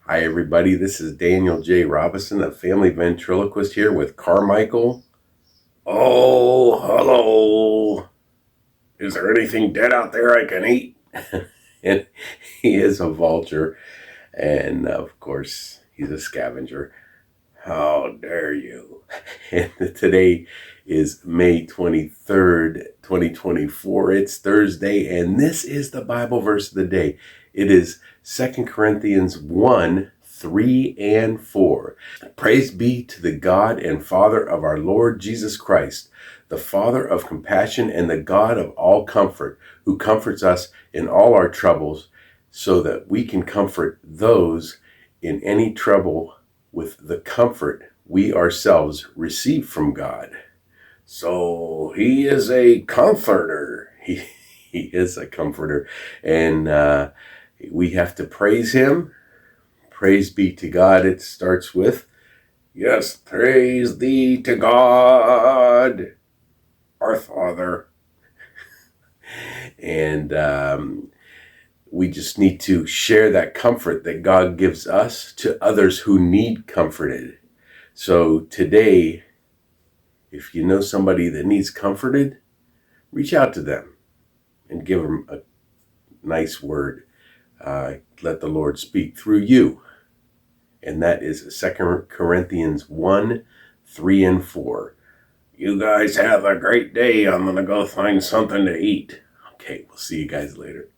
Hi, everybody. This is Daniel J. Robinson, a family ventriloquist here with Carmichael. Oh, hello. Is there anything dead out there I can eat? And he is a vulture. And of course, he's a scavenger. How dare you? And today is May 23rd, 2024. It's Thursday, and this is the Bible verse of the day. It is 2 Corinthians 1, 3 and 4. Praise be to the God and Father of our Lord Jesus Christ, the Father of compassion and the God of all comfort, who comforts us in all our troubles, so that we can comfort those in any trouble with the comfort we ourselves receive from God. So he is a comforter. He is a comforter. And we have to praise him. Praise be to God. It starts with, yes, praise thee to God, our Father. And we just need to share that comfort that God gives us to others who need comforted. So today, if you know somebody that needs comforted, reach out to them and give them a nice word. Let the Lord speak through you. And that is 2 Corinthians 1, 3 and 4. You guys have a great day. I'm going to go find something to eat. Okay, we'll see you guys later.